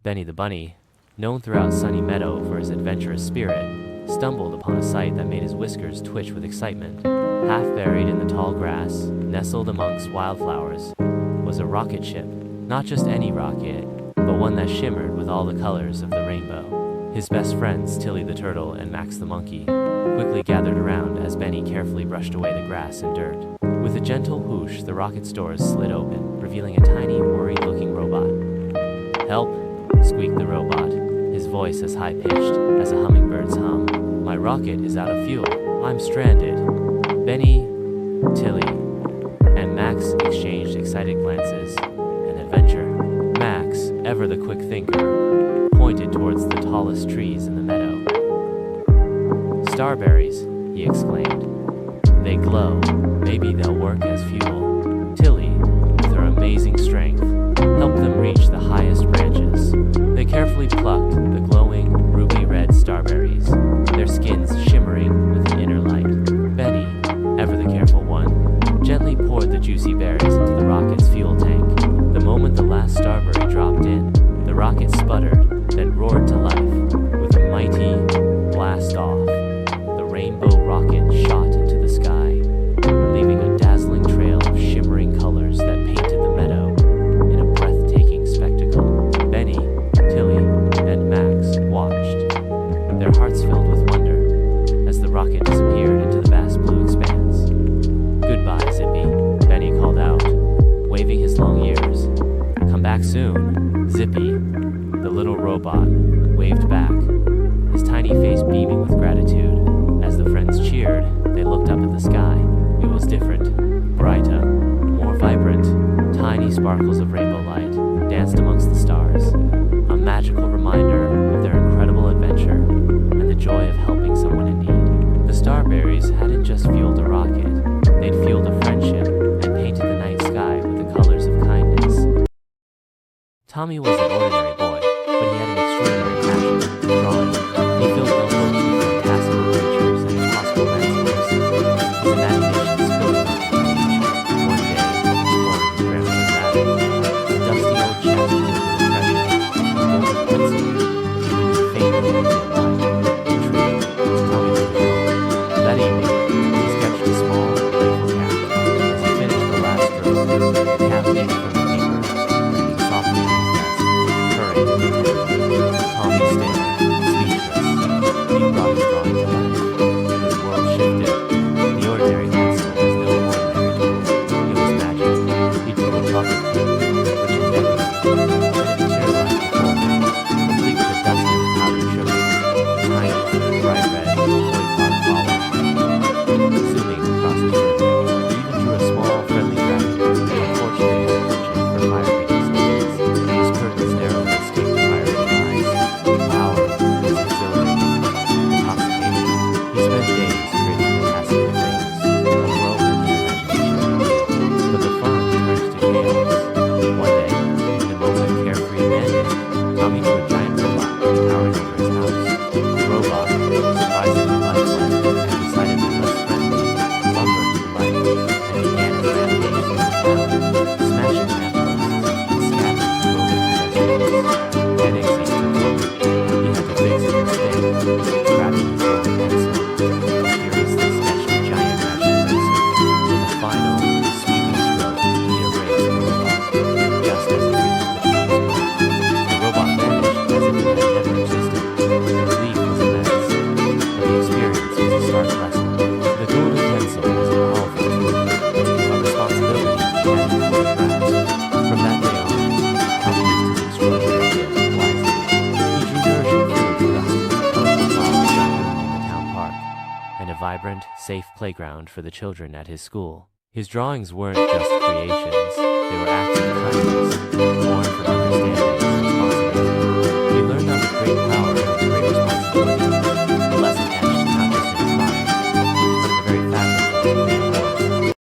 Benny the bunny, known throughout Sunny Meadow for his adventurous spirit, stumbled upon a sight that made his whiskers twitch with excitement. Half buried in the tall grass, nestled amongst wildflowers, was a rocket ship. Not just any rocket, but one that shimmered with all the colors of the rainbow. His best friends, Tilly the turtle and Max the monkey, quickly gathered around as Benny carefully brushed away the grass and dirt. With a gentle whoosh, the rocket's doors slid open, revealing a tiny, worried-looking robot. "Help!" squeaked the robot, his voice as high-pitched as a hummingbird's hum. "My rocket is out of fuel. I'm stranded." Benny, Tilly, and Max exchanged excited glances. An adventure. Max, ever the quick thinker, pointed towards the tallest trees in the meadow. "Starberries," he exclaimed. "They glow. Maybe they'll work as fuel." Tilly, with her amazing strength, helped them reach the highest branches. They carefully plucked the glowing, ruby-red starberries, their skins shimmering with an inner light. Benny, ever the careful one, gently poured the juicy berries into the rocket's fuel tank. The moment the last starberry dropped in, the rocket sputtered, then roared to life. With a mighty blast off, the rainbow rocket shot into the sky, leaving a dazzling trail of shimmering colors that painted the meadow in a breathtaking spectacle. Benny, Tilly, and Max watched, their hearts filled with wonder as the rocket disappeared into the vast blue expanse. "Goodbye, Zippy," Benny called out, waving his long ears. "Come back soon, Zippy," the little robot waved back, his tiny face beaming with gratitude. As the friends cheered, they looked up at the sky. It was different, brighter, more vibrant. Tiny sparkles of rainbow light danced amongst the stars, a magical reminder of their incredible adventure and the joy of helping someone in need. The starberries hadn't just fueled a rocket, they'd fueled a friendship and painted the night sky with the colors of kindness. Tommy was an ordinary boy, but he had an extraordinary passion for drawing. He filled notebooks with fantastical creatures and impossible landscapes, his imagination spilled onto the page. One day, exploring his grandmother's attic, a dusty old chest filled with a treasure, a golden pencil, gleaming faintly in the light. Intrigued, Tommy took it home. That evening, he sketched a small, playful cat. As he finished the last stroke, the cat leaped from the paper, landing softly on his desk, purring contentedly. Tommy stared, speechless. He brought his drawing to life. His world shifted. The ordinary pencil was no ordinary tool. It was magic. He drew a puppet, which is decorative, and it materialized before him, complete with a dusting of powdered sugar, a tiny, bright red toy car followed. Zooming across the room, he even drew a small, friendly dragon, but unfortunately had a penchant for fire resistance. His curtains narrowed and escaped the fiery eyes. Power was exhilarating, intoxicating. He spent days creating fantastical things, a whirlwind of imagination. But the fun turned to chaos. One day, in a moment of carefree abandon, Tommy drew a giant robot towering over his house. The robot, surprisingly lifelike and decidedly less friendly, lumbered to the light and began its rampage through the town, smashing lampposts and scattering glowing pedestrians. Headaches seemed to float. He had to fix his mistake, grabbing his golden pencil, he furiously sketched a giant magic eraser. With a final, sweeping stroke, he erased the robot, just as it reached the town's mark. The robot vanished as if it had never existed. The relief was immense, but the experience was a stark lesson. The golden pencil was a powerful tool, a responsibility he had to fully grasp. From that day on, Tommy used his extraordinary gift wisely. He drew nourishing food for the hungry, colorful dogs jumping in the town park, and a vibrant, safe playground for the children at his school. His drawings weren't just creations, they were acts of kindness, born from